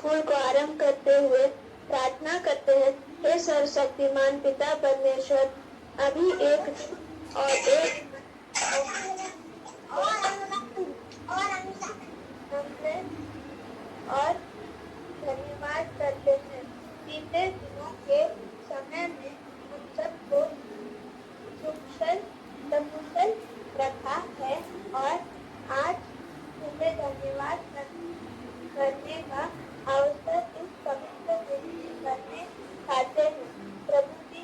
School को आरंभ करते हुए प्रार्थना करते हैं, हे सर्वशक्तिमान पिता परमेश्वर, अभी एक और एक और धन्यवाद करते हैं। बीते दिनों के समय में हम सबको सकुशल रखा है और आज तुम्हें धन्यवाद करने का अवसर इस पवित्र दिन में करने पाते हैं। प्रभु जी,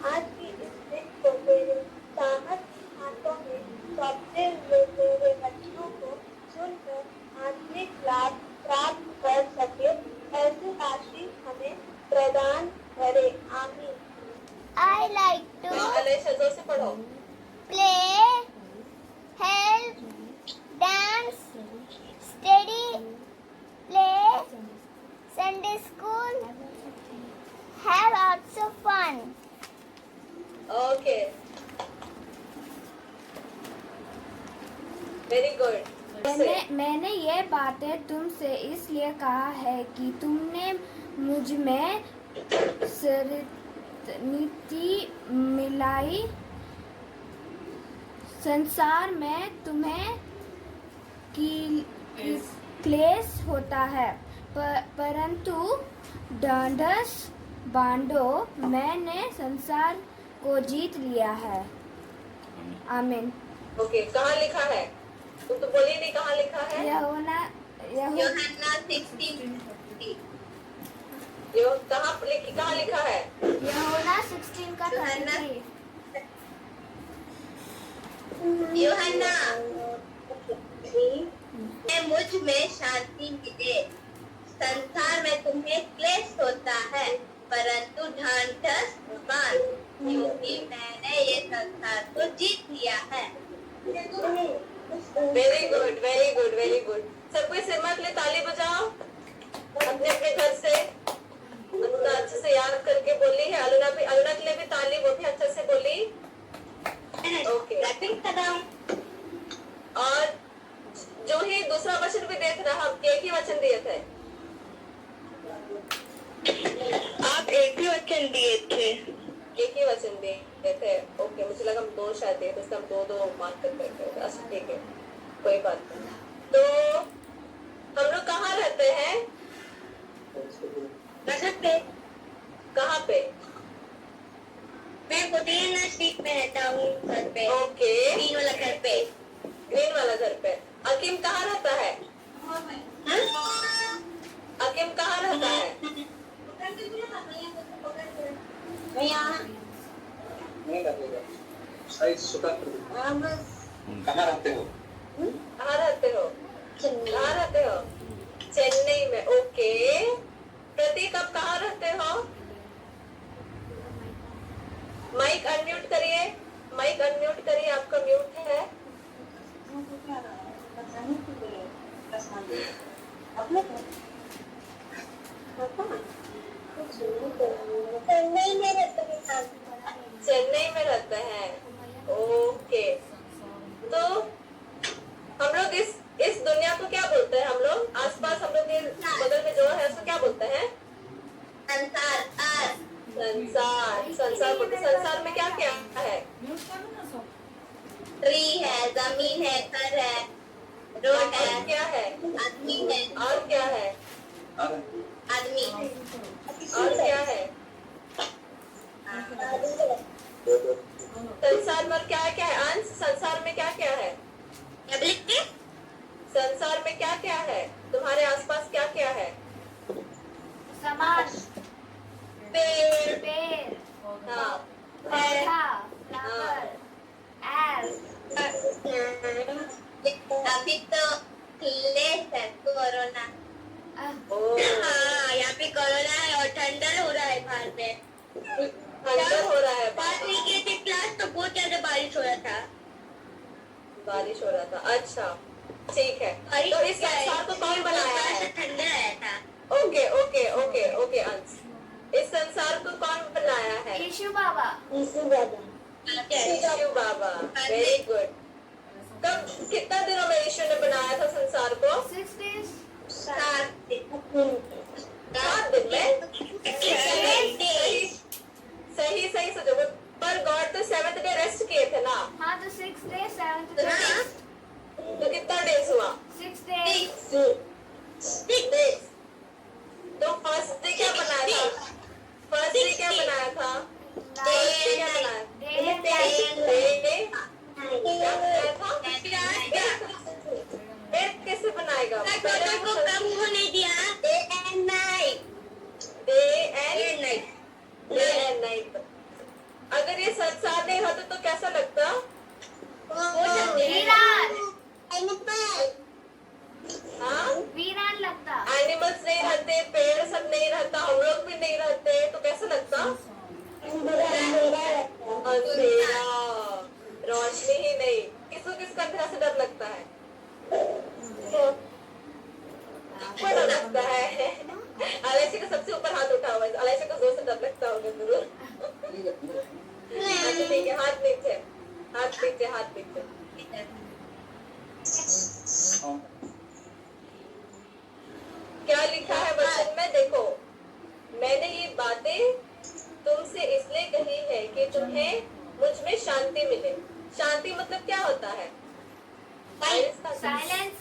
आज की इस दिन को तेरे सामर्थ्य हाथों में सौंपते हुए तेरे वचनों को सुनकर आत्मिक लाभ प्राप्त कर सके, ऐसी आशीष हमें प्रदान करे। आमीन। I like to जोर से पढ़ो। play, help, dance, study, play, Sunday school, have lots of fun. Okay, very good. मैंने ये बातें तुमसे इसलिए कहा है कि तुमने मुझ में नीति मिलाई। संसार में तुम्हें क्लेश होता है, परंतु ढाढ़स बांधो, मैंने संसार को जीत लिया है। आमीन। ओके, कहाँ लिखा है? तुम तो बोली नहीं, कहाँ लिखा है? यूहन्ना 16 कहाँ लिखा है? यूहन्ना 16 का 33। यूहन्ना मुझ में शांति मिले। संसार में तुम्हें क्लेश होता है, परंतु ढाढ़स बांध, क्योंकि मैंने ये संसार को जीत लिया है। Very good, very good, very good. सब कोई सिर के लिए ताली बजाओ अपने अपने घर से। अनुना अच्छे से याद करके बोली है। अलुना के लिए भी ताली, वो भी अच्छे से बोली। ओके, और जो ही दूसरा वचन भी देख रहा, हम एक ही वचन दिए थे। आप एक ही वचन दिए थे। एक ही वचन दिए थे। ओके, मुझे लगा हम दो शायद दिए थे, इसलिए हम दो मार्क करते थे। अच्छा ठीक है, कोई बात नहीं। तो हम लोग कहाँ रहते हैं? कहाँ पे? मैं पुदीना स्ट्रीट में रहता हूँ, घर पे। ओके, ग्रीन वाला घर पे। ग्रीन वाला घर पे। अकीम कहाँ रहता है? अकीम कहाँ रहता है? कहाँ रहते हो? कहाँ रहते हो? कहाँ रहते हो? चेन्नई में। ओके, प्रतीक आप कहाँ रहते हो? माइक अनम्यूट करिए, माइक अनम्यूट करिए, आपका म्यूट है। चेन्नई में रहते हैं। ओके, तो हम लोग इस दुनिया को क्या बोलते हैं? हम लोग आसपास, हम लोग के बगल में जो है उसको क्या बोलते हैं? संसार। संसार में क्या क्या है? ट्री है, जमीन है, घर है, रोड है, क्या है? आदमी है। और क्या है? आदमी है। और क्या है? संसार में क्या क्या है? अंश, संसार में क्या क्या है? संसार में क्या क्या है? तुम्हारे आसपास क्या क्या है? समाज, पेड़, हाँ, पौधा, फ्लावर, एल। अभी तो क्लेश है, कोरोना। हाँ, यहाँ पे कोरोना है और ठंडा हो रहा है बाहर पे। ठंडा हो रहा है। बात नहीं की थी क्लास, तो बहुत ज्यादा बारिश हो रहा था। बारिश हो रहा था, अच्छा ठीक है। तो इस संसार को कौन बनाया है? ठंडा आया था। ओके ओके ओके ओके अंश, इस संसार को कौन बनाया है? यीशु बाबा। यीशु बाबा, वेरी गुड। कब, कितना दिनों में यीशु ने बनाया था संसार को? 6 days। 7 दिन में सही सही सही सोचो, पर गॉड तो 7th डे रेस्ट किए थे ना, हाँ तो 6 डे 7th डे तो कितना डेज हुआ? 6 डे 6 डेज। तो फर्स्ट डे क्या बनाया था? फर्स्ट डे क्या बनाया था? फर्स्ट डे क्या बनाया? डे क्या बनाया था? फिर कैसे बनाएगा? कम होने दिया day and night. Day and night. अगर ये 7 नहीं होते तो कैसा लगता? वीरान हाँ, वीरान लगता। एनिमल्स नहीं रहते, पेड़ सब नहीं रहता, हम लोग भी नहीं रहते, तो कैसा लगता? अंधेरा, रोशनी ही नहीं। किसको किसका अंधेरा से डर लगता है? डर लगता है। अलेक्सी का सबसे ऊपर हाथ उठा हुआ है, अलेक्सी को जोर से डर लगता होगा जरूर। अच्छा ठीक है, हाथ नीचे, हाथ नीचे, हाथ नीचे। क्या लिखा है वचन में? देखो, मैंने ये बातें तुमसे इसलिए कही है कि तुम्हें मुझ में शांति मिले। शांति मतलब क्या होता है? साइलेंस,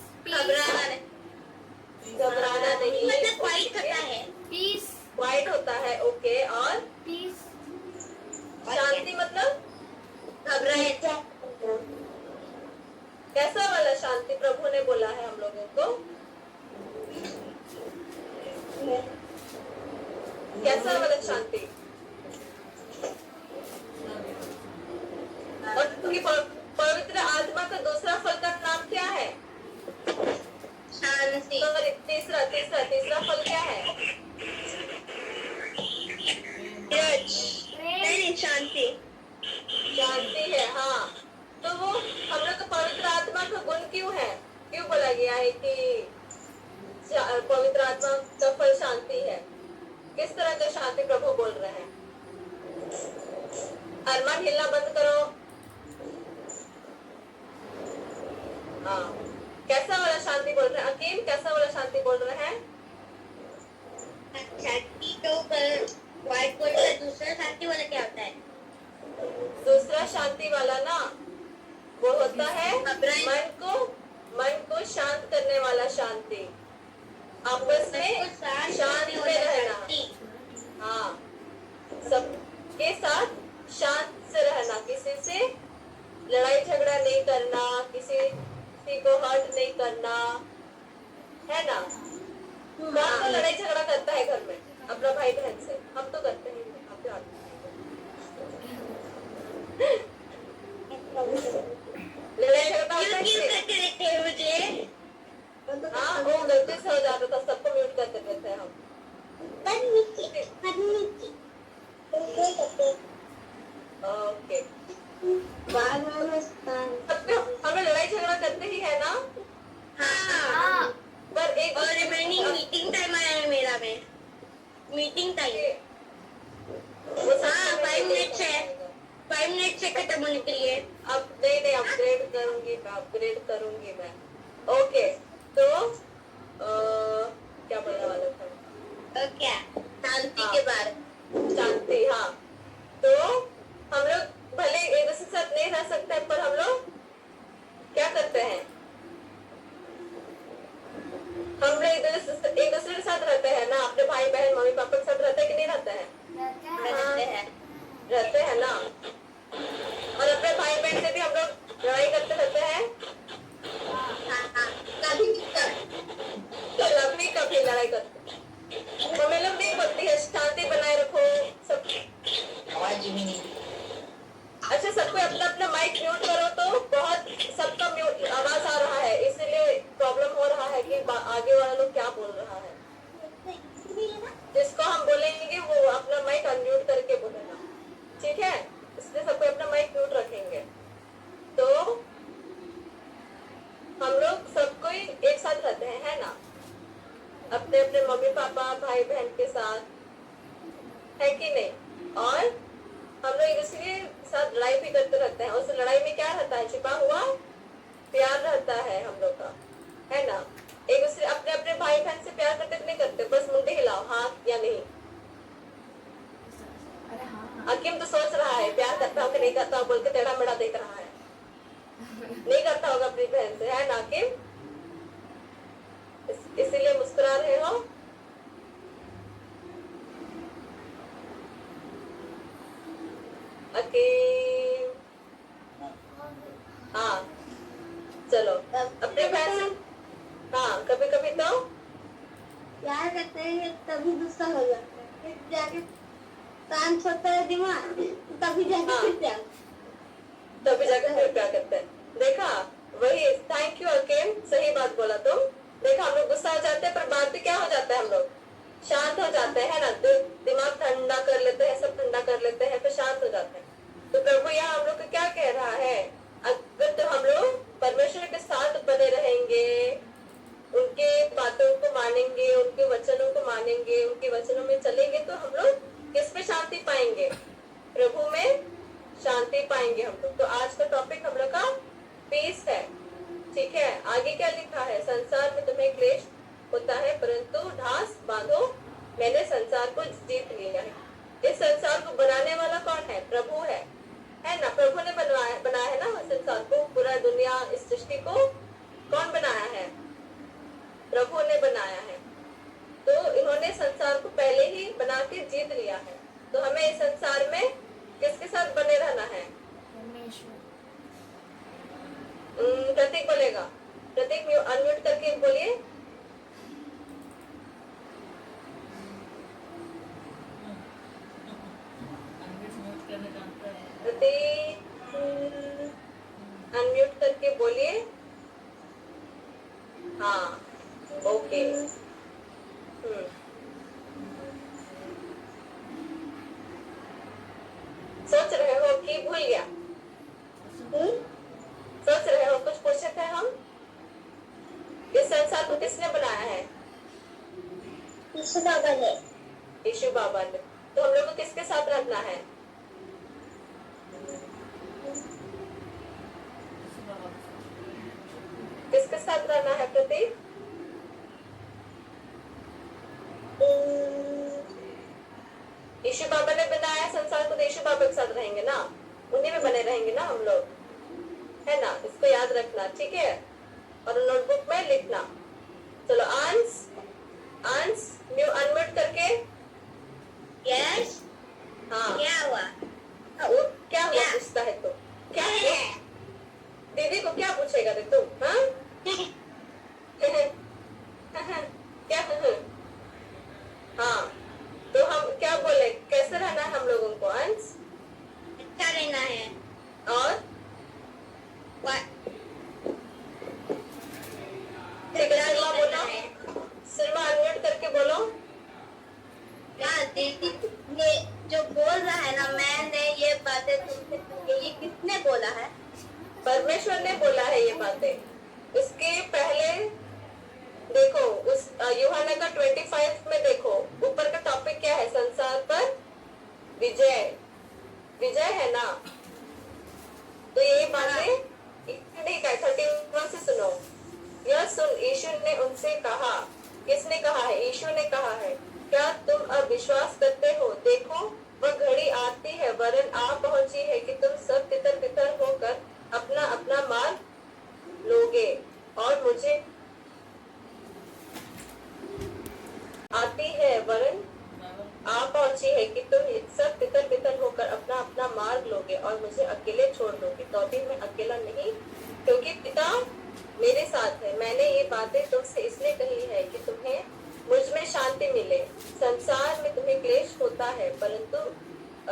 घबराना नहीं, मतलब क्वाइट होता है। पीस, क्वाइट होता है, ओके। और पीस, शांति मतलब कैसा वाला शांति प्रभु ने बोला है हम लोगों को? कैसा वाला शांति? और उनकी पवित्र आत्मा का दूसरा फल का नाम क्या है? शांति। सॉरी, तीसरा फल क्या है? नहीं, शांति। शांति है, हाँ। तो वो हम लोग को पवित्र आत्मा का गुण क्यों है? क्यों बोला गया है कि पवित्र आत्मा का फल शांति है? किस तरह का शांति प्रभु बोल रहे हैं? अरमान, हिलना बंद करो। हाँ, कैसा वाला शांति बोल रहे हैं? अकीम, कैसा वाला शांति बोल रहे हैं? शांति तो व्हाइट बोर्ड का दूसरा शांति वाला क्या होता है? दूसरा शांति वाला ना, वो होता है मन को शांत करने वाला शांति। आपस में शांत में रहना, हाँ, सबके साथ शांत से रहना, किसी से लड़ाई झगड़ा नहीं करना, किसी को हर्ट नहीं करना, है ना? कौन तो लड़ाई झगड़ा करता है घर में अपना भाई बहन से? हम तो करते हैं, आप क्या लड़ाई झगड़ा होता है क्यों कि- करके देखते हैं मुझे? हाँ, वो गलती से हो जाता था, सबको म्यूट कर देते थे हम। ओके, हमें लड़ाई झगड़ा करते ही है ना? हाँ। पर एक और रिमेनिंग मीटिंग टाइम आया है मेरा में। Meeting time. हाँ, 5 मिनट है। 5 मिनट से खत्म होने के लिए। अब नहीं, अपग्रेड करूंगी मैं। ओके, तो क्या बोलने वाला था? तो क्या? शांति के बारे में। शांति, हाँ। तो हम लोग भले एक दूसरे के साथ नहीं रह सकते, पर हम लोग क्या करते हैं? हम लोग एक दूसरे के साथ रहते हैं ना, अपने भाई बहन मम्मी पापा के साथ रहते हैं कि नहीं रहते हैं? रहते हैं ना। और अपने भाई बहन से भी हम लोग लड़ाई करते रहते हैं। कभी लड़ाई करते, मम्मी लोग नहीं बोलती है शांति बनाए रखो सब। अच्छा, सबको अपना अपना माइक म्यूट करो। तो बहुत सबका म्यूट आवाज आ रहा है, इसलिए प्रॉब्लम हो रहा है कि आगे वाला लोग क्या बोल रहा है। जिसको हम बोलेंगे वो अपना माइक अनम्यूट करके बोलेगा, ठीक है? इसलिए सबको अपना माइक म्यूट रखेंगे। तो हम लोग सब कोई एक साथ रहते हैं, है ना? अपने अपने मम्मी पापा भाई बहन के साथ, है कि नहीं? और हम लोग इसलिए साथ लड़ाई भी करते रहते हैं। उस लड़ाई में क्या रहता है? छिपा हुआ प्यार रहता है हम लोग का, है ना? एक दूसरे अपने अपने भाई बहन हाँ या नहीं? अरे हाँ हकीम तो सोच रहा है प्यार करता हो कि नहीं करता हो बोल के टेढ़ा मेढ़ा देख रहा है, नहीं करता होगा अपनी बहन से, है ना हकीम? इसीलिए मुस्कुरा रहे हो। हकीम हाँ चलो अपने बहन से, हाँ कभी कभी तो प्यार करते हैं तभी गुस्सा हो जाता है, फिर जाके शांत होता है दिमाग, तभी जाके हाँ। फिर प्यार। तभी जाकर फिर क्या करते हैं। देखा वही, थैंक यू हकीम, सही बात बोला तुम। देखा हम लोग गुस्सा हो जाते हैं पर बाद में क्या हो जाता है, हम लोग शांत हो जाते हैं ना, दिमाग ठंडा कर लेते हैं, सब ठंडा कर लेते हैं, फिर शांत हो जाते हैं। तो प्रभु यहाँ हम लोग को क्या कह रहा है, अगर तो हम लोग परमेश्वर के साथ बने रहेंगे, उनके बातों को मानेंगे, उनके वचनों को मानेंगे, उनके वचनों में चलेंगे, तो हम लोग किस में शांति पाएंगे? प्रभु में शांति पाएंगे हम लोग। तो आज का टॉपिक हम लोग का पीस है, ठीक है। आगे क्या लिखा है, संसार में तुम्हें क्लेश होता है परंतु ढास बांधो, मैंने संसार को जीत लिया है। इस संसार को बनाने वाला कौन है? प्रभु है ना? प्रभु ने बनाया है ना संसार को, पूरा दुनिया, इस सृष्टि को कौन बनाया है? प्रभु ने बनाया है। तो इन्होंने संसार को पहले ही बना के जीत लिया है। तो हमें इस संसार में किसके साथ बने रहना है? परमेश्वर। प्रतीक बोलेगा, प्रतीक अनम्यूट करके बोलिए। प्रतीक अनम्यूट करके बोलिए। हाँ ओके। सोच रहे हो कि भूल गया? सोच रहे हो कुछ पूछे थे हम? इस संसार को किसने बनाया है? यीशु बाबा ने। यीशु बाबा ने। तो हम लोग को किसके साथ रहना है? किसके साथ रहना है प्रतीक? यीशु बाबा ने बनाया संसार को, तो यीशु बाबा के साथ रहेंगे ना, उन्हीं में बने रहेंगे ना हम लोग, है ना? इसको याद रखना, ठीक है, और नोटबुक में लिखना। चलो आंस न्यू अनम्यूट करके। यस। हाँ क्या हुआ? वो क्या हुआ पूछता है तो क्या है? दीदी को क्या पूछेगा रे तुम? हाँ क्या? हाँ तो हम क्या बोले, कैसे रहना है हम लोगों को? अंश अच्छा रहना है। और ठीक है, सिरमा बोलो, सिरमा अनम्यूट करके बोलो। हाँ दीदी, ये जो बोल रहा है ना, मैंने ये बातें तुमसे सुनी, ये किसने बोला है? परमेश्वर ने बोला है ये बातें। उसके पहले देखो, उस यूहन्ना का 25 में देखो, ऊपर का टॉपिक क्या है? संसार पर विजय, विजय है ना? तो ये बातें नहीं कहा, 31 से सुनो। यह सुन यीशु ने उनसे कहा, किसने कहा है? यीशु ने कहा है, क्या तुम अब विश्वास करते हो? देखो वह घड़ी आती है, वरन आ पहुंची है कि तुम सब तितर बितर होकर अपना अपना मार्ग लोगे, और मुझे आती है, वरन आ पहुंची है कि तुम सब तितर बितर होकर अपना अपना मार्ग लोगे और मुझे अकेले छोड़ दोगे। तो अभी मैं अकेला नहीं, क्योंकि पिता मेरे साथ है। मैंने ये बातें तुमसे इसलिए कही है कि तुम्हें मुझ में शांति मिले। संसार में तुम्हें क्लेश होता है, परंतु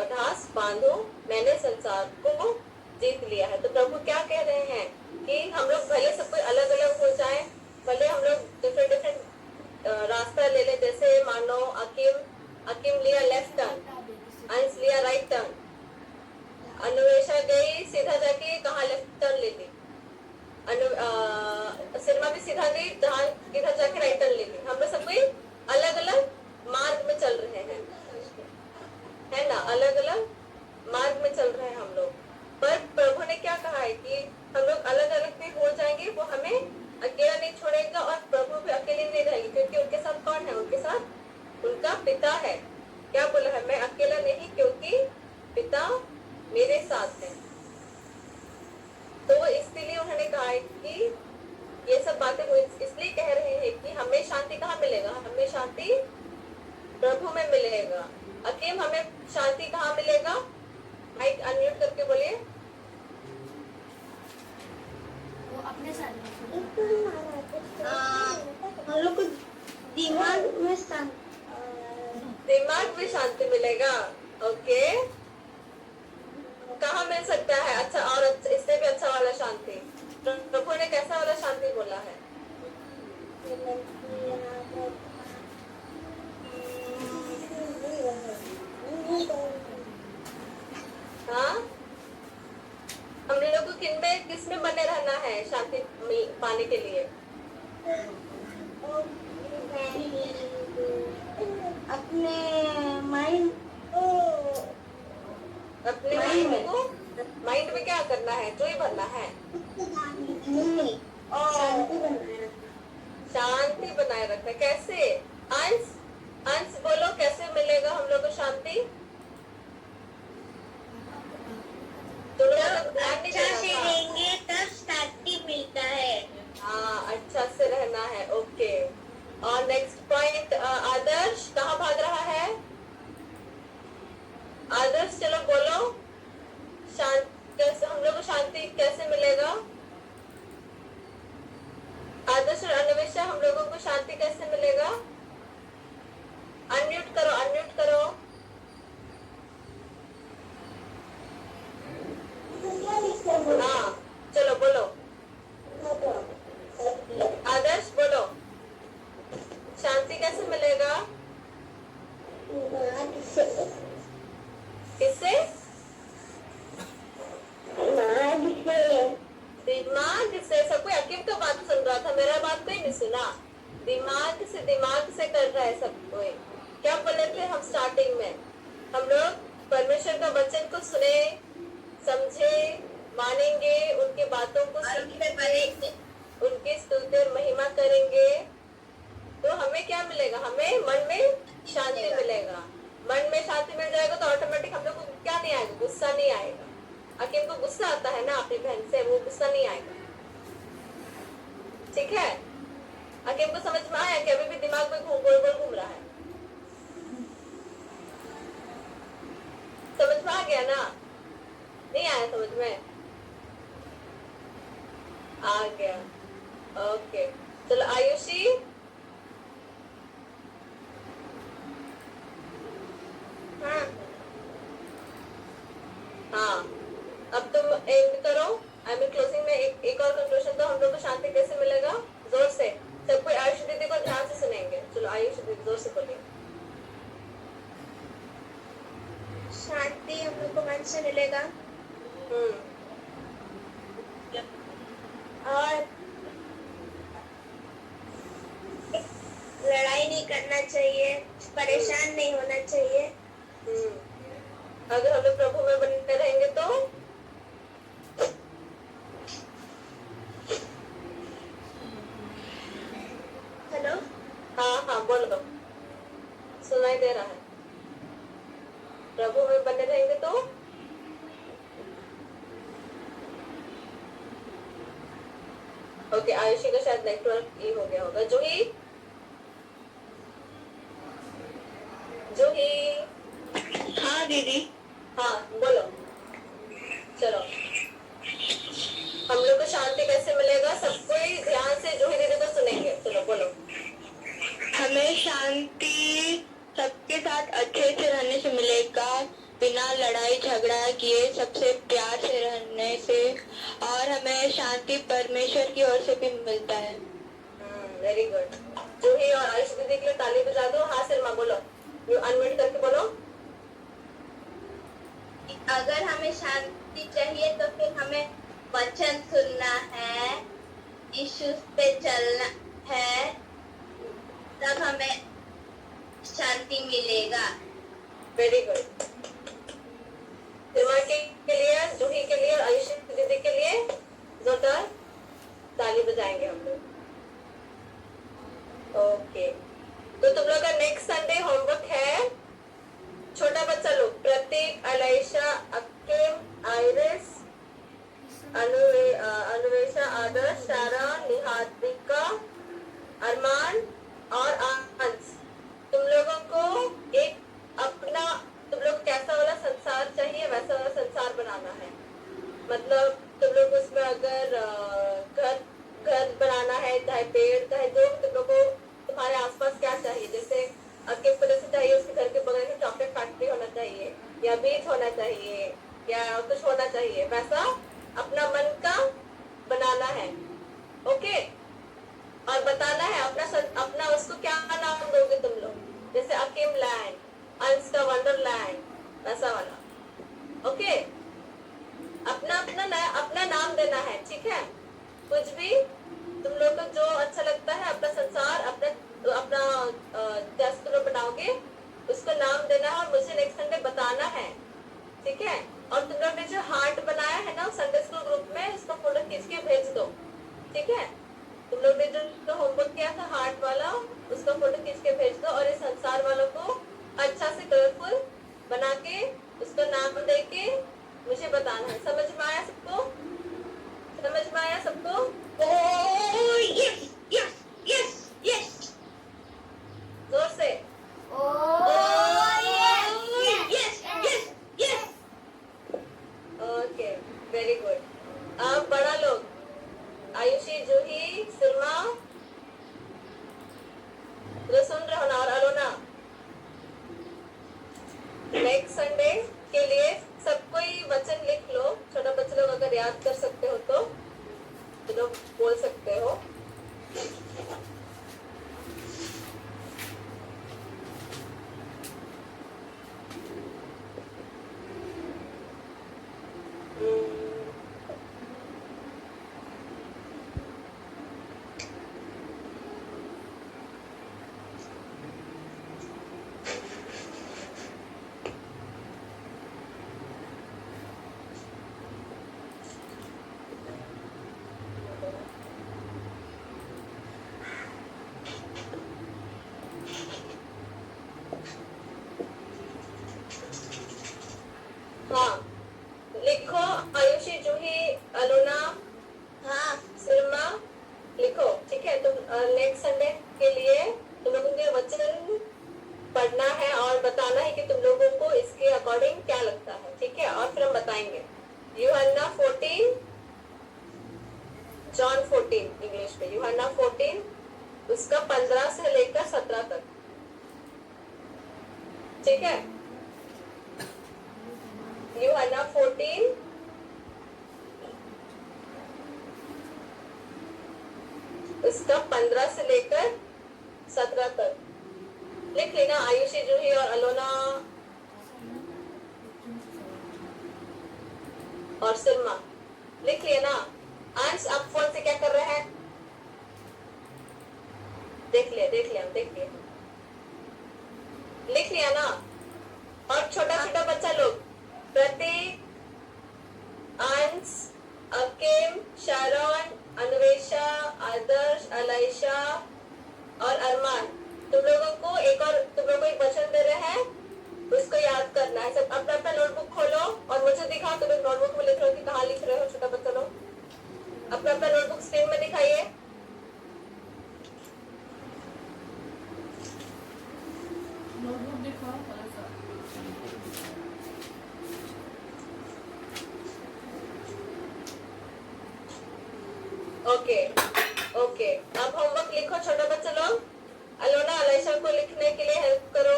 ढास बांधो, मैंने संसार को जीत लिया है। तो प्रभु क्या कह रहे हैं कि हम लोग भले सब कोई अलग अलग हो जाए, भले हम लोग डिफरेंट रास्ता ले ले, जैसे मानो अकीम लिया लेफ्ट टर्न, अंश लिया राइट टर्न, अनुवेशा गई सीधा जाके कहाँ लेफ्ट टर्न ले ली, सिनेमा भी सीधा गई जहाँ इधर जाके राइट टर्न ले ली। हम लोग सब कोई अलग अलग मार्ग में चल रहे हैं, है ना? अलग अलग मार्ग में चल रहे हैं हम लोग। पर प्रभु ने क्या कहा है कि हम लोग अलग अलग भी हो जाएंगे, वो हमें अकेला नहीं छोड़ेगा, और प्रभु भी अकेले नहीं रहेंगे, क्योंकि उनके साथ कौन है? उनके साथ उनका आएगी। ये सब बातें वो इसलिए कह रहे हैं कि हमें शांति कहाँ मिलेगा? हमें शांति प्रभु में मिलेगा। अकीम, हमें शांति कहाँ मिलेगा? माइक अनम्यूट करके बोलिए। वो अपने साथ में। हम लोग को दिमाग में दिमाग में शांति मिलेगा। ओके, कहाँ मिल सकता है? अच्छा, और इससे भी अच्छा वाला शांति प्रभु ने कैसा वाला शांति बोला है? हाँ, हम लोग को किस में बने रहना है शांति पाने के लिए? अपने माइंड अपने माइंड में क्या करना है? जो ही भरना है, शांति बनाए रखना। कैसे? अंश बोलो, कैसे मिलेगा हम लोग को शांति? अच्छा से रहेंगे तब शांति मिलता है। हाँ, अच्छा से रहना है। ओके, और नेक्स्ट पॉइंट, आदर्श कहाँ भाग रहा है? आदर्श चलो बोलो, कैसे हम लोग को शांति कैसे मिलेगा? आदर्श और अन्वेषा, हम लोगों को शांति कैसे मिलेगा? अनम्यूट करो, अनम्यूट करो। हाँ, चलो बोलो। आदर्श बोलो, शांति कैसे मिलेगा? किससे? दिमाग से। सब कोई अकीम का बात सुन रहा था, मेरा बात कोई नहीं सुना। दिमाग से कर रहा है सब कोई। क्या बोले थे हम स्टार्टिंग में? हम लोग परमेश्वर का वचन को सुने, समझे, मानेंगे, उनकी बातों को सीखेंगे, उनकी स्तुति और महिमा करेंगे, तो हमें क्या मिलेगा? हमें मन में शांति मिलेगा। मन में शांति मिल जाएगा तो ऑटोमेटिक हम लोग को क्या नहीं आएगा? गुस्सा नहीं आएगा। अकीम को गुस्सा आता है ना अपनी बहन से, वो गुस्सा नहीं आएगा। ठीक है? अकीम को समझ में आया कि अभी भी दिमाग में गोल घूम रहा है? समझ में आ गया ना? नहीं आया समझ में? आ गया। ओके, चलो आयुषी, हाँ, अब तुम एंड करो। आई मीन क्लोजिंग में एक और कंक्लूजन दो। हम लोग को शांति कैसे मिलेगा? जोर से सब कोई आयुष दीदी को ध्यान से सुनेंगे। चलो आयुष दीदी जोर से बोलिए। शांति हम लोग को मन से मिलेगा और लड़ाई नहीं करना चाहिए, परेशान नहीं होना चाहिए। अगर हम लोग प्रभु में बने रहेंगे तो हेलो, हाँ बोलो, सुनाई दे रहा है। प्रभु में बने रहेंगे तो ओके, आयुषी का शायद नेटवर्क ये हो गया होगा। जूही हाँ दीदी, हाँ बोलो। चलो, हम लोग को शांति कैसे मिलेगा? सब कोई ध्यान से जूही दीदी को सुनेंगे। चलो बोलो। हमें शांति सबके साथ अच्छे से रहने से मिलेगा, बिना लड़ाई झगड़ा किए सबसे प्यार से रहने से, और हमें शांति परमेश्वर की ओर से भी मिलता है। Very good. जूही और आयुष दीदी के लिए ताली बजा दो। हाँ शर्मा बोलो, अनम्यूट करके बोलो। अगर हमें शांति चाहिए तो फिर हमें वचन सुनना है, यीशु पे चलना है, तब हमें शांति मिलेगा। Very good. सिमा के लिए, जूही के लिए और आयुष दीदी के लिए जोरदार ताली बजाएंगे हम लोग। ओके, तो तुम लोग का नेक्स्ट संडे होमवर्क है। छोटा बच्चा लोग, प्रतीक, अलाइशा, अकीम, आइरिस, अन्वेषा, आदर्श, शारन, निहारिका, अरमान और अंश, तुम लोगों को एक अपना, तुम लोग कैसा वाला संसार चाहिए वैसा वाला संसार बनाना है। मतलब तुम लोग उसमें अगर घर घर बनाना है, चाहे पेड़, चाहे जो तुम लोग को तुम्हारे आसपास क्या चाहिए, जैसे आपके को जैसे चाहिए उसके घर के बगल में चॉकलेट फैक्ट्री होना चाहिए, या बीच होना चाहिए, या कुछ होना चाहिए, वैसा अपना मन का बनाना है। ओके, और बताना है अपना उसको क्या नाम दोगे तुम लोग, जैसे अकीम लैंड, अंश का वंडरलैंड, वैसा वाला। ओके, अपना नाम देना है, ठीक है। कुछ भी तुम लोग को जो अच्छा लगता है, अपना संसार, अपना जैसे तुम लोग बनाओगे उसको नाम देना है, और मुझे नेक्स्ट संडे बताना है, ठीक है। और तुम लोग ने जो हार्ट बनाया है ना संडे स्कूल ग्रुप में, उसका फोटो खींच के भेज दो, ठीक है। तुम लोग ने जो होमवर्क किया था हार्ट वाला, उसका फोटो खींच के भेज दो, और इस संसार वालों को अच्छा से कलरफुल बना के उसको नाम दे के मुझे बताना है। समझ में आया सबको? समझ में आया सबको? यस यस यस यस, जोर से। Yes yes yes. Okay, very good. अब बड़ा लोग, आयुषी, जूही, सिरमा, जो सुन रहे हो ना, और अलोना, नेक्स्ट संडे के लिए सब कोई वचन लिख लो। छोटा बच्चे लोग अगर याद कर सकते हो तो लोग बोल सकते हो। हाँ, लिखो आयुषी, जूही, अलोना, हाँ, सिरमा, लिखो, ठीक है। तुम नेक्स्ट संडे के लिए तुम लोगों के वचन पढ़ना है और बताना है कि तुम लोगों को इसके अकॉर्डिंग क्या लगता है, ठीक है। और फिर हम बताएंगे। यूहन्ना 14, जॉन 14 इंग्लिश में, यूहन्ना 14 उसका 15 से लेकर 17 तक, ठीक है। यूहन्ना 14 उसका 15 से लेकर 17 तक लिख लेना। आयुषी, जूही और अलोना और सिरमा लिख लिया ना। अंश, आप फोन से क्या कर रहे हैं? देख लिया लिख लिया ना। और छोटा छोटा बच्चा लोग, प्रतीक, अंश, अकीम, शारन, अन्वेषा, आदर्श, अलाइशा और अरमान, तुम लोगों को एक वचन दे रहे हैं, उसको याद करना है। सब अपना अपना नोटबुक खोलो और मुझे दिखाओ। तुम लोग नोटबुक में लिख रहे हो कि कहाँ लिख रहे हो? छोटा बच्चा लोग अपना अपना नोटबुक स्क्रीन में दिखाइए। नोटबुक दिखाओ थोड़ा सा। ओके, अब होमवर्क लिखो छोटा बच्चा लोग। अलोना, अलाइशा को लिखने के लिए हेल्प करो।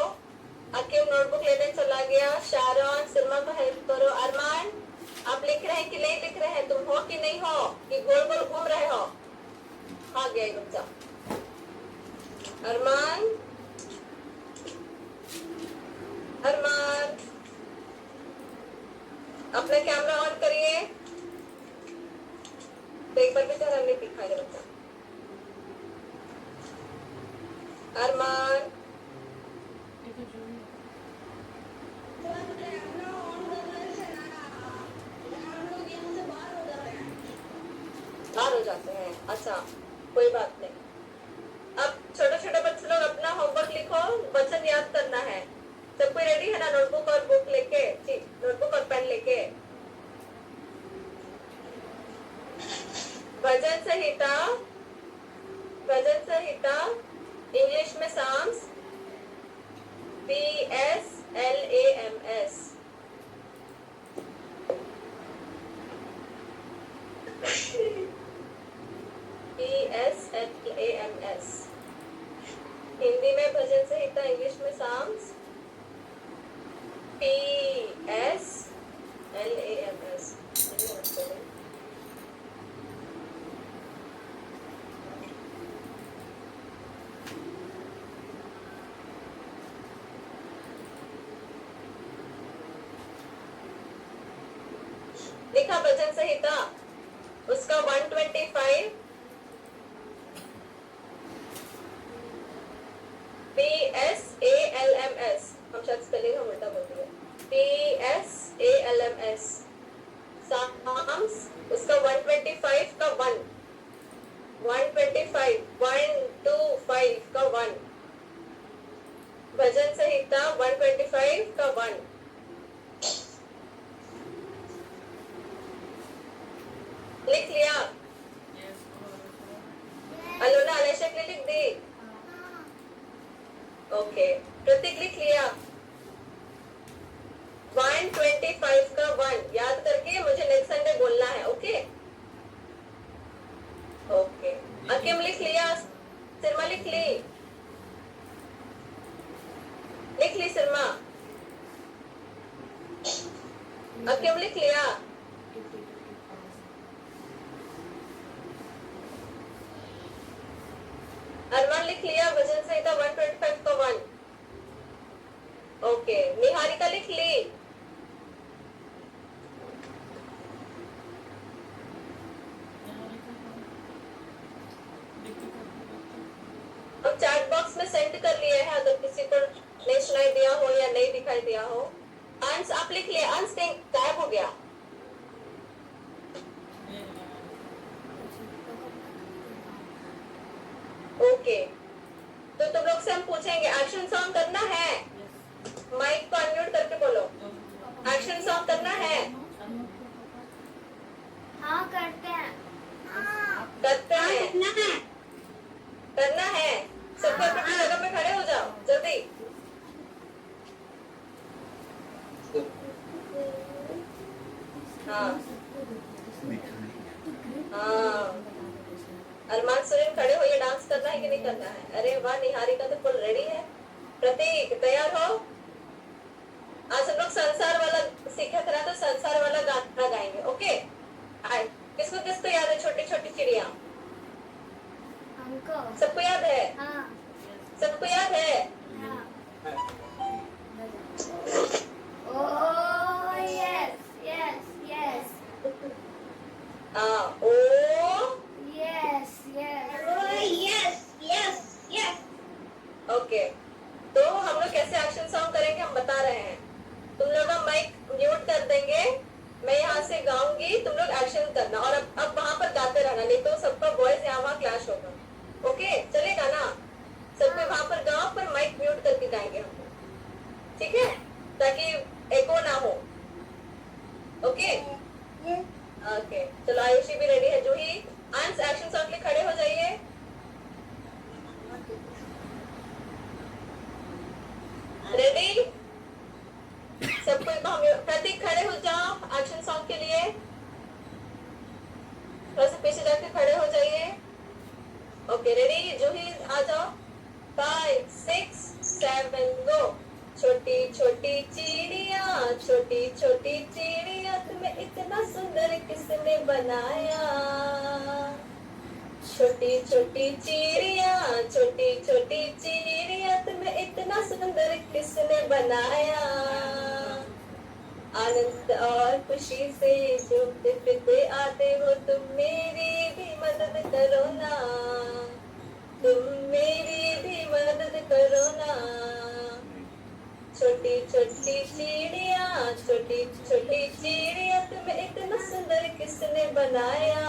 अकीम नोटबुक लेने चला गया। शारन, सिरमा को हेल्प करो। अरमान, आप लिख रहे हैं कि नहीं लिख रहे हैं? तुम हो कि नहीं हो, कि गोल गोल घूम रहे हो? हाँ, गया बच्चा। अरमान, अपना कैमरा ऑन करिए। तो एक बार भी चेहरा नहीं दिखाई दे बच्चा। अरमान, बाहर हो जाते हैं, अच्छा कोई बात नहीं। अब छोटे छोटे बच्चे लोग अपना होमवर्क लिखो, वचन याद करना है। सब कोई रेडी है ना? नोटबुक और बुक लेके, नोटबुक और पेन लेके। भजन संहिता इंग्लिश में साम्स, PSLAMS। PSLAMS हिंदी में भजन संहिता, इंग्लिश में साम्स, PSLAMS। लिखा भजन संहिता, उसका 125 PSALMS, हम शायद स्पेलिंग हम उल्टा बोल दिया, PSALMS साम्स, उसका 125 का 1, 125 125 का 1, भजन संहिता 125 का 1। लिख लिया? अलोना अलेशा के लिए लिख दी? ओके, प्रतीक लिख लिया? 125 का 1 याद करके मुझे नेक्स्ट संडे बोलना है। ओके ओके, अकीम लिख लिया? सिरमा लिख ली? लिख ली सिरमा? अकीम लिख लिया? अरमान लिख लिया भजन संहिता 125 का 1? ओके, निहारिका लिख ली? अब चैट बॉक्स में सेंड कर लिया है, अगर किसी को नहीं सुनाई दिया हो या नहीं दिखाई दिया हो। अंश आप लिख लिए? अंश कहीं गायब हो गया? ओके, तो तुम लोग से हम पूछेंगे एक्शन सॉन्ग करना है? माइक को अनम्यूट करके बोलो, एक्शन सॉन्ग करना है? हाँ करते हैं। करते हैं? करना है? सबको अपनी जगह पे खड़े हो जाओ जल्दी। हाँ हाँ, अरमान सुरेन खड़े हो, ये डांस करना है कि नहीं करना है? अरे वाह, निहारिका तो फुल रेडी है। प्रतीक तैयार हो? आज हम लोग संसार वाला सीखा था, तो संसार वाला गाना गाएंगे। ओके, आए किसको किसको याद है छोटी छोटी चिड़िया? हमको। सबको याद है? हाँ सबको याद है? हाँ। Oh yes yes yes ओ yes yes ओके, तो हम लोग कैसे एक्शन सॉन्ग करेंगे हम बता रहे हैं। तुम लोग का माइक म्यूट कर देंगे, मैं यहाँ से गाऊंगी, तुम लोग एक्शन करना, और अब वहां पर गाते रहना, नहीं तो सबका वॉइस यहाँ वहाँ क्लैश होगा। ओके चलेगा ना? सबको वहां पर गाओ, पर माइक म्यूट करके गाएंगे हम लोग, ठीक है, ताकि एको ना हो। ओके ओके, चलो आयुषी भी रेडी है। जूही, अंश एक्शन सॉन्ग के लिए खड़े हो जाइए। रेडी? सबको प्रतीक खड़े हो जाओ एक्शन सॉन्ग के लिए, थोड़ा सा पीछे जाके खड़े हो जाइए। Okay ready? जूही आ जाओ। 5 6 7 गो। छोटी छोटी चिड़िया, छोटी छोटी चिड़िया, तुम्हें इतना सुंदर किसने बनाया? छोटी छोटी चिड़िया, छोटी छोटी चिड़िया, तुम्हें इतना सुंदर किसने बनाया? आनंद और खुशी से झूमते फिरते आते हो, तुम मेरी भी मदद करो ना, तुम मेरी भी मदद करो ना। छोटी छोटी चिड़िया, छोटी छोटी चिड़िया, तुम्हें इतना सुंदर किसने बनाया?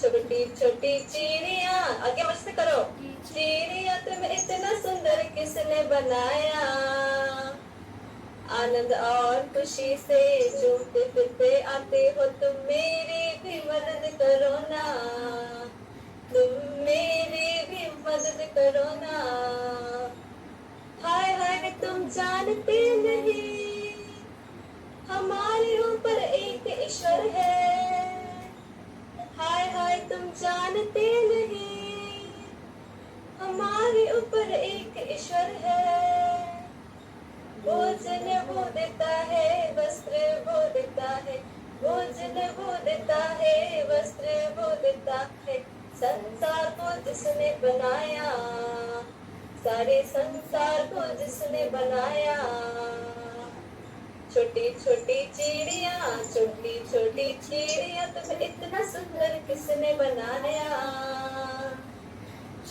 छोटी छोटी चिड़िया, आगे मुझसे करो। चिड़िया तुम्हें इतना सुंदर किसने बनाया? आनंद और खुशी से झूमते फिरते आते हो, तुम मेरी भी मदद तुम मेरी भी मदद करो ना। हाय हाय तुम जानते नहीं हमारे ऊपर एक ईश्वर है। हाय हाय तुम जानते नहीं हमारे ऊपर एक ईश्वर है। भोजन वो देता है वस्त्र वो देता है। भोजन वो देता है वस्त्र वो देता है। संसार को जिसने बनाया सारे संसार को जिसने बनाया। छोटी छोटी चिड़िया छोटी छोटी चिड़िया तुम्हें इतना सुंदर किसने बनाया।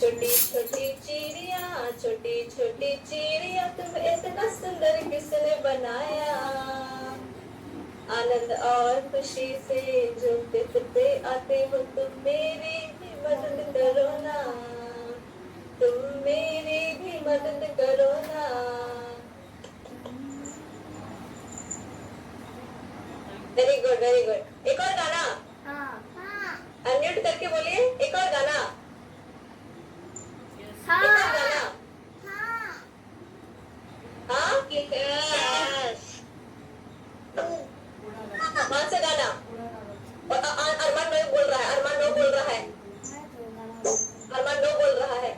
छोटी छोटी चिड़िया छोटी छोटी चिड़िया तुम्हें इतना सुंदर किसने बनाया। आनंद और खुशी से झूमते फिरते आते हो तुम मेरी भी मदद करो ना। तुम मेरी भी मदद करो ना। Very good very good. एक और गाना अनम्यूट करके बोलिए। एक और गाना एक और गाना। हाँ कौन सा गाना? अरमान नो बोल रहा है। अरमान नो बोल रहा है। अरमान नो बोल रहा है।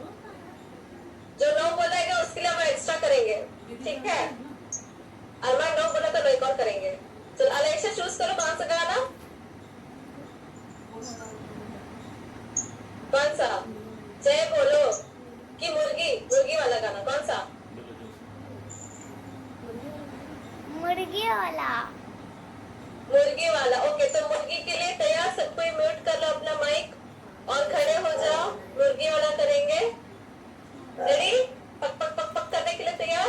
जो नो बोलेगा उसके लिए हम एक्स्ट्रा करेंगे, ठीक है? अरमान नो बोला तो एक और करेंगे। चलो अलेक्सा चूज करो कौन सा गाना। कौन सा? जय बोलो कि मुर्गी मुर्गी वाला गाना कौन सा? मुर्गी वाला। मुर्गी वाला। ओके तो मुर्गी के लिए तैयार। सब कोई म्यूट कर लो अपना माइक और खड़े हो जाओ। मुर्गी वाला करेंगे। रेडी? पक पक पक पक करने के लिए तैयार?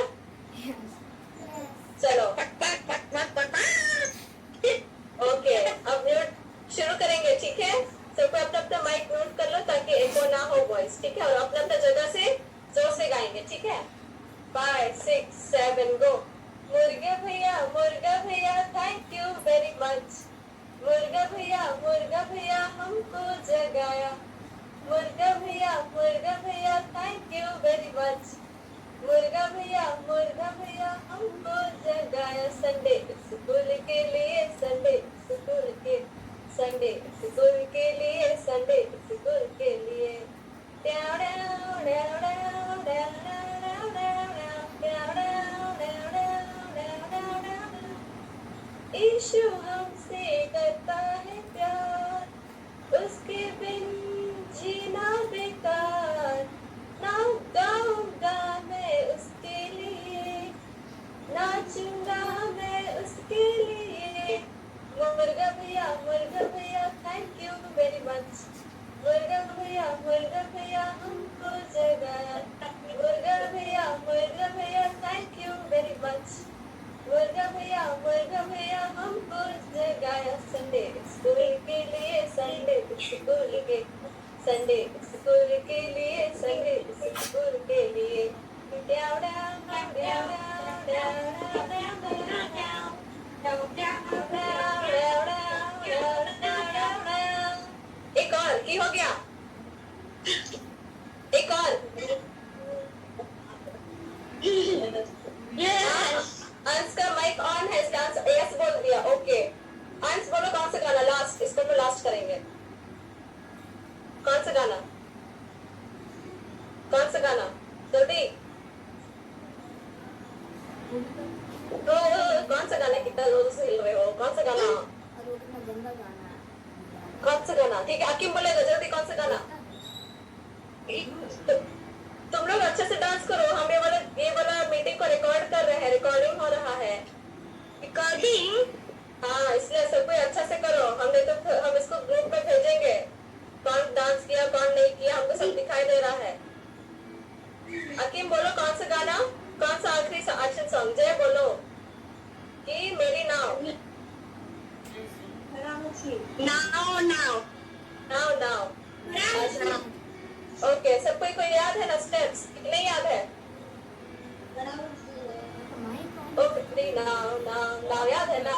चलो ओके अब म्यूट शुरू करेंगे, ठीक है? सबको अपना अपना माइक म्यूट कर लो ताकि एको ना हो वॉइस, ठीक है? और अपना अपना जगह से जोर से गाएंगे, ठीक है? 5 6 7 गो। मुर्गा भैया थैंक यू वेरी मच। मुर्गा भैया हमको जगाया। मुर्गा भैया थैंक यू वेरी मच। मुर्गा भैया हमको जगाया। संडे स्कूल के लिए संडे स्कूल के लिए संडे स्कूल के लिए। यीशु हमसे करता है प्यार उसके बिन जीना बेकार। ना गाऊंगा मैं उसके लिए नाचूंगा मैं उसके लिए। मुर्गा भैया थैंक यू वेरी मच। मुर्गा भैया हमको जगाया। मुर्गा भैया थैंक यू वेरी मच। मुर्गा भैया हमको जगाया। संडे स्कूल के लिए संडे स्कूल के लिए संडे स्कूल के लिए। एक और की हो गया। एक और अंश का माइक ऑन है। यस बोल दिया। ओके अंश बोलो कौन सा गाना लास्ट। इसको तो लास्ट करेंगे। कौन सा गाना? कौन सा गाना? जल्दी। तो कौन सा गाना? कितना जोर से हिल रहे हो? कौन सा गाना? कौन सा गाना? ठीक है अकीम बोलेगा जल्दी। कौन सा गाना? तुम लोग अच्छे से डांस करो। हम ये वाला मीटिंग को रिकॉर्ड कर रहे हैं। रिकॉर्डिंग हो रहा है। रिकॉर्डिंग? हाँ इसलिए सब कोई अच्छा से करो। हम इसको ग्रुप में भेजेंगे। कौन डांस किया कौन नहीं किया हमको सब दिखाई दे रहा है। अकीम बोलो कौन सा गाना? कौन सा आखिरी एक्शन सॉन्ग? जय बोलो कि मेरी नाव। नाव ओके सबको को याद है ना स्टेप्स? कितने याद है? ओके नाव याद है ना?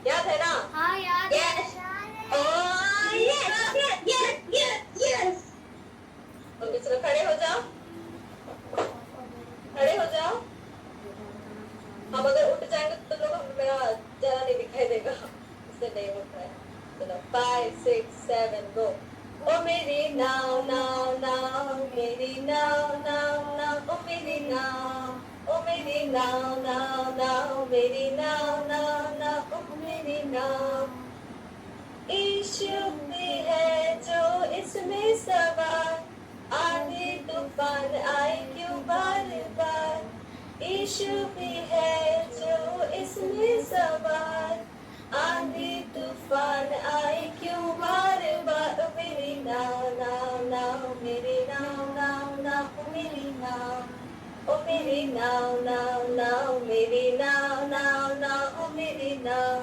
याद है ना? हाँ याद है। ओह यस चलो 5 6 7 गो। ओ मेरी नाव नाव नाव मेरी नाव नाव नाव ओ मेरी नाव, ओ मेरी नाव नाव नाव मेरी नाव नाव नाव ओ मेरी नाव। यीशु भी है जो इसमें सवार, आंधी तूफान आए क्यों बार बार। यीशु भी है जो इसमें सवार, आंधी तूफान आए क्यों बार बार। ओ मेरी नाव नाव नाव मेरी नाव नाव नाव ओ मेरी नाव, ओ मेरी नाव नाव नाव मेरी नाव नाव नाव ओ मेरी नाव।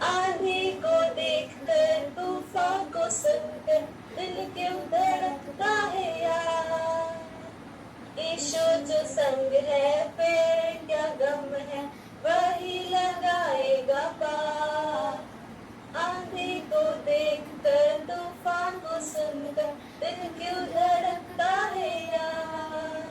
आंधी को देखकर तूफान को सुनकर दिल क्यों धड़कता है यार। यीशु जो संग है फिर क्या गम है, वही लगाएगा पार। आंधी को देखकर तूफान को सुनकर दिल क्यों धड़कता है यार।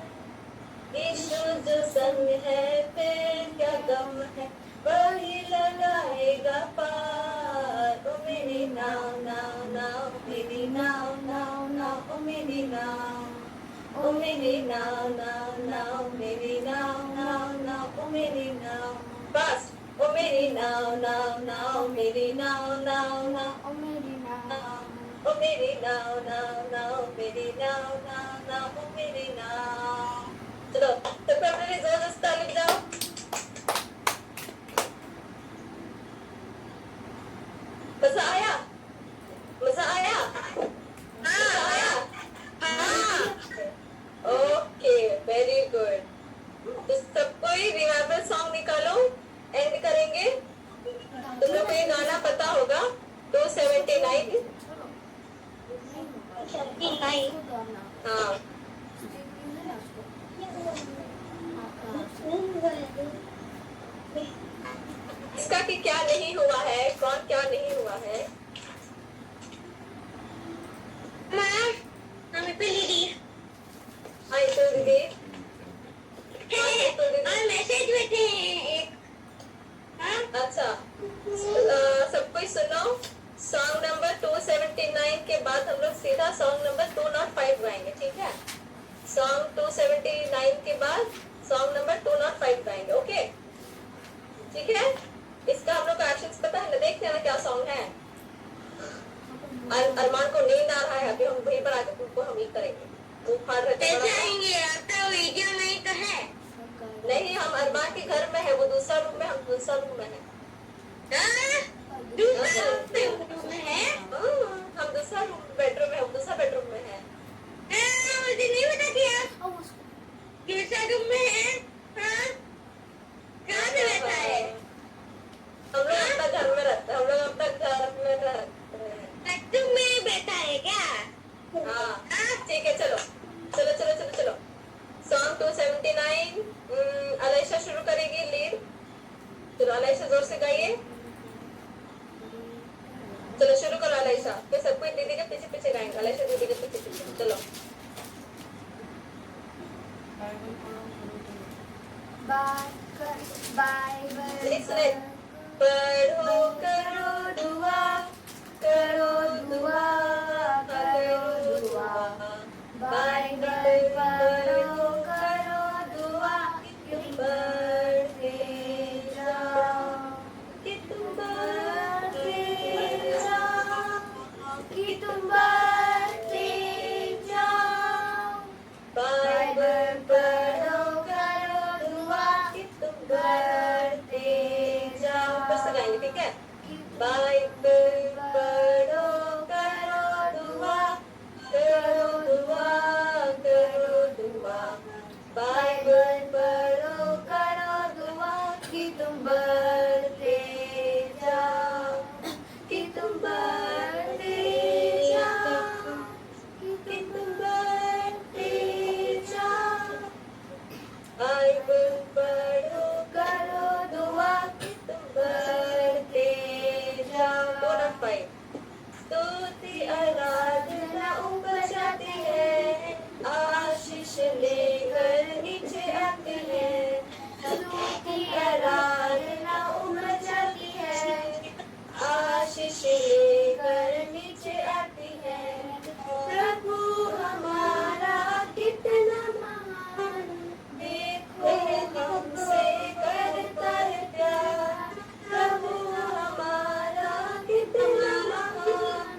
यीशु जो संग है फिर क्या गम है, वही लगाएगा पार। ओ मेरी नाव नाव नाव मेरी नाव नाव नाव ओ मेरी नाव, ओ मेरी नाव नाव नाव मेरी नाव नाव नाव ओ मेरी नाव। बस ओ मेरी नाव नाव नाव मेरी नाव नाव नाव ओ मेरी नाव, ओ मेरी नाव नाव नाव मेरी नाव नाव नाव ओ मेरी नाव। चलो तो पहले जोर से ताली बजाओ। मजा आया, मजा आया, मजा आया। Okay very good. तो सब कोई रिवाइवल सॉन्ग निकालो, एंड करेंगे। तुम लोग को ये गाना पता होगा 279। हाँ इसका कि क्या नहीं हुआ है, कौन क्या नहीं हुआ है। हाँ तो दीदी मैसेज बैठे हैं एक। अच्छा सब कोई सुनो। सॉन्ग नंबर 279 के बाद हम लोग सीधा सॉन्ग नंबर 205 गाएंगे, ठीक है। सॉन्ग 279 के बाद सॉन्ग नंबर 205 गाएंगे, ओके ठीक है। इसका हम लोग का एक्शंस पता है ना, देखते हैं ना क्या सॉन्ग है। अरमान को नींद आ रहा है, अभी हम वहीं पर आके तुमको हम ही करेंगे। वो फाड़ रहे थे कैसे आएंगे? अब तो वीडियो नहीं तो है। नहीं, हम अरमान के घर में है, वो दूसरा रूम में, हम दूसरा रूम में है। दूसरा रूम में है। हम दूसरा रूम बेडरूम में, हम दूसरा बेडरूम में है। मुझे नहीं पता किया दूसरा रूम में है। कहाँ पे रहता है? हम लोग अपना घर में रहते हैं, हम लोग अपना घर में रहते हैं। तुम में बैठा है क्या? हाँ ठीक है, चलो चलो चलो चलो चलो। सॉन्ग 279 अलाइशा शुरू करेगी लीड। चलो अलाइशा जोर से गाइए। चलो शुरू करो अलाइशा, फिर सब कोई दीदी के पीछे पीछे गाएंगे। अलाइशा दीदी के पीछे पीछे चलो। बाइबल पढ़ो करो दुआ, करो दुआ, करो दुआ। बाइबल पढ़ो करो दुआ, तुम बढ़ते जाओ, कि तुम बढ़ते जाओ, कि तुम बढ़ते जाओ। बाइबल पढ़ो करो दुआ, कि तुम बढ़ते जाओ। फिर से गाएंगे, ठीक है। बाइबल पढ़ो करो दुआ, करो दुआ, करो दुआ। बाइबल पढ़ो करो दुआ, कि तुम बढ़ते जाओ, कि तुम बढ़ते जाओ, कि तुम बढ़ते जाओ। बाइबल पढ़ो करो दुआ, कि तुम बढ़ते जाओ। 205 स्तुति आराधना ऊपर जाती है, आशीष लेकर नीचे आती है। स्तुति आराधना ऊपर जाती है, आशीष आशीष लेकर नीचे आती है। प्रभु हमारा कितना महान, देखो हमसे करता है प्यार। प्रभु हमारा कितना महान,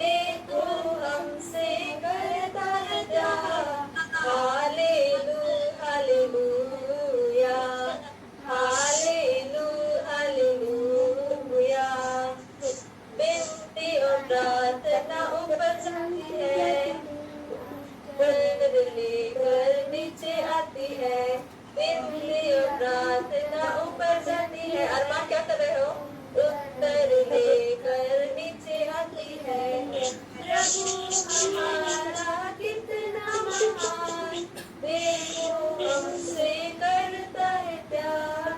देखो हमसे करता है प्यार। Hallelujah hallelujah hallelujah. विनती और प्रार्थना ऊपर जाती है, उत्तर लेकर नीचे आती है। विनती और प्रार्थना ऊपर जाती है। अरमान क्या कर रहे हो? उत्तर लेकर नीचे आती है। प्रभु हमारा कितना महान, देखो हमसे करता है प्यार।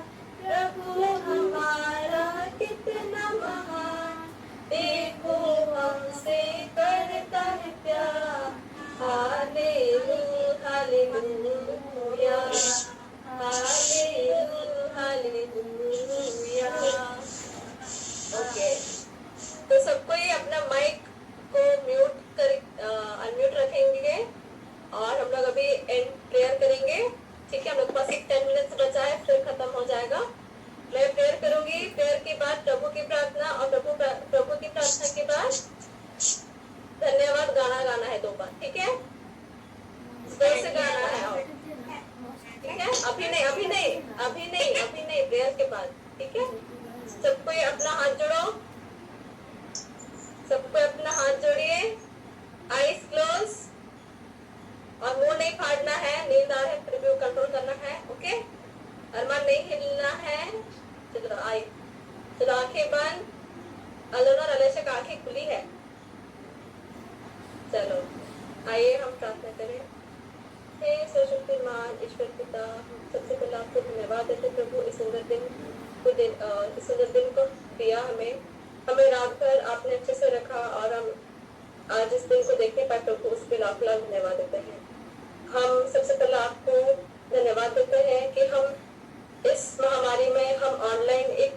प्रभु हमारा कितना महान, देखो हमसे करता है प्यार। Hallelujah hallelujah hallelujah. ओके, तो सबको ये अपना माइक को म्यूट कर अनम्यूट रखेंगे और हम लोग अभी एंड प्रेयर करेंगे। ठीक है, हम लोग के पास एक 10 मिनट्स बचा है, फिर खत्म हो जाएगा। मैं प्रेयर करूंगी, प्रेयर के बाद प्रभु की प्रार्थना और प्रभु की प्रार्थना के बाद धन्यवाद गाना गाना है 2 बार। ठीक है, जोर से गाना है। और ठीक है, अभी नहीं अभी नहीं अभी नहीं अभी नहीं, प्रेयर के बाद। ठीक है, सबको ये अपना हाथ जोड़ो, सबको अपना हाथ जोड़िए, आईज क्लोज और मुंह नहीं फाड़ना है। नींद आ रहा है फिर भी कंट्रोल करना है। ओके, अरमान नहीं हिलना है। चलो आंखें बंद। अलोना और अलेशा का आंखें खुली है। चलो आइए हम प्रार्थना करें। हे सर्वशक्तिमान ईश्वर पिता, सबसे पहले आपको धन्यवाद देते प्रभु, इस सुंदर दिन को दिया हमें रात भर आपने अच्छे से रखा और हम आज इस दिन को देखने पाए प्रभु, उस पर लाख लाख धन्यवाद देते हैं। हम सबसे पहले आपको धन्यवाद देते हैं कि हम इस महामारी में हम ऑनलाइन एक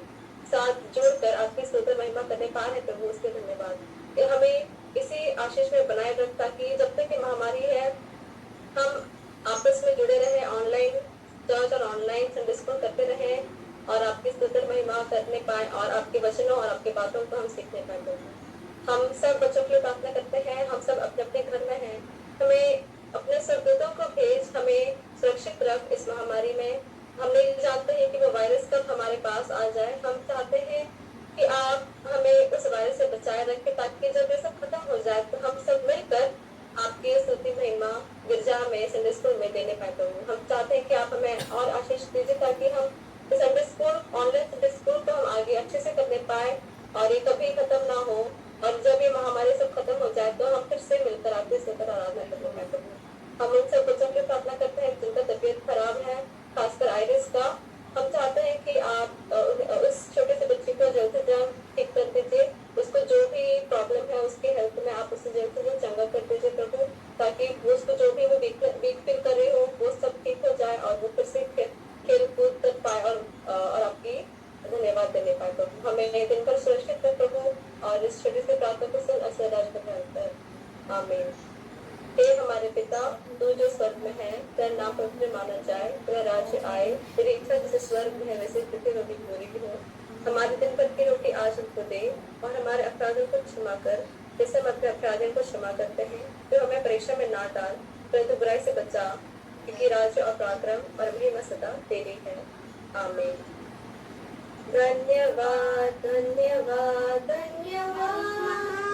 साथ जुड़कर आपकी स्तुति महिमा करने पा रहे प्रभु, उसके धन्यवाद। ये हमें इसी आशीष में बनाए रख, ताकि जब तक ये महामारी है हम आपस में जुड़े रहे, ऑनलाइन चर्च और ऑनलाइन संडे स्कूल करते रहे और आपकी स्तुति महिमा करने पाए और आपके वचनों और आपकी बातों को हम सीखने पाए प्रभु। हम सब बच्चों के लिए प्रार्थना करते हैं, हम सब अपने अपने घर में हैं, हमें अपने स्वर्गदूतों को भेज, हमें सुरक्षित रख इस महामारी में। हम नहीं जानते हैं कि वो वायरस कब हमारे पास आ जाए। हम चाहते हैं कि आप हमें उस वायरस से बचाए रखें, ताकि जब ये सब खत्म हो जाए तो हम सब मिलकर आपकी स्तुति महिमा गिरजा में संडे स्कूल में देने पाए प्रभु। हम चाहते हैं कि आप हमें और आशीष दीजिए, ताकि हम Sunday school, online Sunday school को हम आगे अच्छे से करने पाए और ये कभी खत्म ना हो। और जब ये महामारी सब खत्म हो जाए तो हम फिर से मिलकर आपके स्तुति आराधना करने पाए प्रभु। हम उन सब बच्चों की प्रार्थना करते हैं जिनका तबीयत खराब है, खासकर आइरिस का। हम चाहते हैं कि आप उस छोटे से बच्चे को जल्द से जल्द ठीक कर दीजिए, उसको जो भी प्रॉब्लम है उसके हेल्थ में आप उसे जल्द से जल्द चंगा कर दीजिए प्रभु, ताकि उसको जो भी वो वीक फील कर रही हो वो सब ठीक हो जाए और वो फिर से खेल कूद कर पाए और आपकी धन्यवाद देने पाए प्रभु। हमें दिन भर सुरक्षित कर प्रभु और इस छोटे से प्रार्थना को सुन असर राज कर। आमीन। हे हमारे पिता, तू जो स्वर्ग में है, तेरा नाम पवित्र माना जाए, तेरा राज्य आए, तेरी इच्छा जैसे स्वर्ग में है वैसे पृथ्वी में भी पूरी हो। हमारे दिन भर की रोटी आज हमको दे और हमारे अपराधों को क्षमा कर, जैसे हम अपने अपराधियों को क्षमा करते हैं। तो हमें परीक्षा में ना डाल, परंतु बुराई से बचा, क्योंकि राज्य और पराक्रम और महिमा सदा तेरी है। आमीन। धन्यवाद धन्यवाद धन्यवाद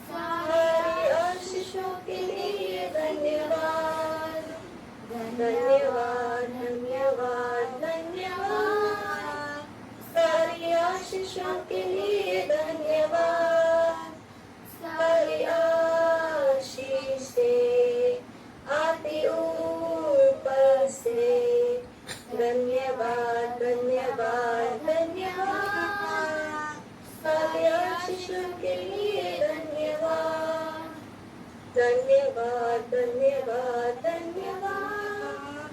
सारी आशीषों के लिए धन्यवाद। धन्यवाद धन्यवाद धन्यवाद सारी आशीषों के लिए धन्यवाद। सारी आशीषें आती ऊपर से, धन्यवाद धन्यवाद धन्यवाद सारी आशीषों के लिए धन्यवाद। धन्यवाद धन्यवाद धन्यवाद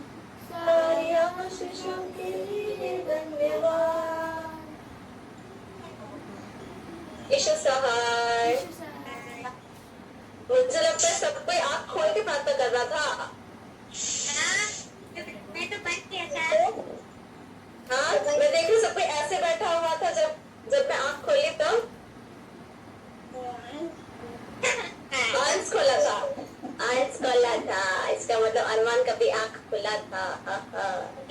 सारी आशीषों के लिए धन्यवाद। ईशु सहाय। मुझे लगता है सब कोई आँख खोल के प्रार्थना कर रहा था। मैं तो बच गया था। हाँ, मैं देख रही हूँ सब कोई ऐसे बैठा हुआ था जब मैं आँख खोली तो आंस खोला था। आंस खोला था, इसका मतलब अरमान का भी आँख खुला था।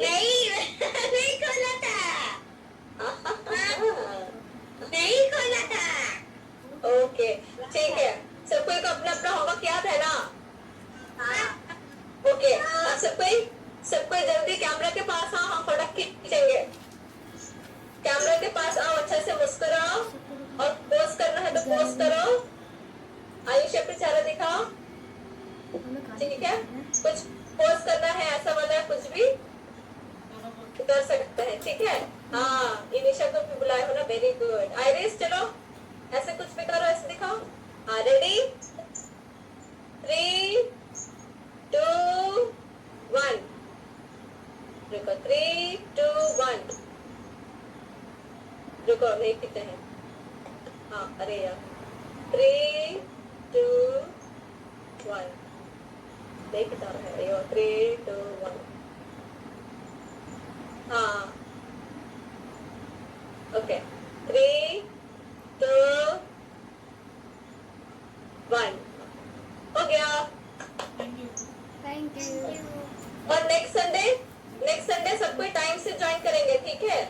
नहीं खोला था। नहीं खोला था। ओके, ठीक है। सब कोई को अपना अपना होमवर्क याद है ना? ओके, अब सब कोई जल्दी कैमरा के पास आओ, हम फोटो खींचेंगे। कैमरा के पास आओ, अच्छे से मुस्कुराओ और पोज करना है तो पोज करो। आयुष अपने चेहरा दिखाओ, ठीक है? कुछ पोज करना है ऐसा वाला कुछ भी कर सकते हैं, ठीक है? हाँ, इनिशा को भी बुलाए हो ना, वेरी गुड। आइरिस चलो ऐसे कुछ भी करो, ऐसे दिखाओ। हाँ, रेडी 3 2 1 रुको 3 2 1 रुको नहीं पीते हैं। हाँ, अरे यार 3 2 1 नहीं पता रहा है। 3 2 1 हाँ, ओके 3 2 1 हो गया। Thank you. और नेक्स्ट संडे सब कोई टाइम से ज्वाइन करेंगे, ठीक है?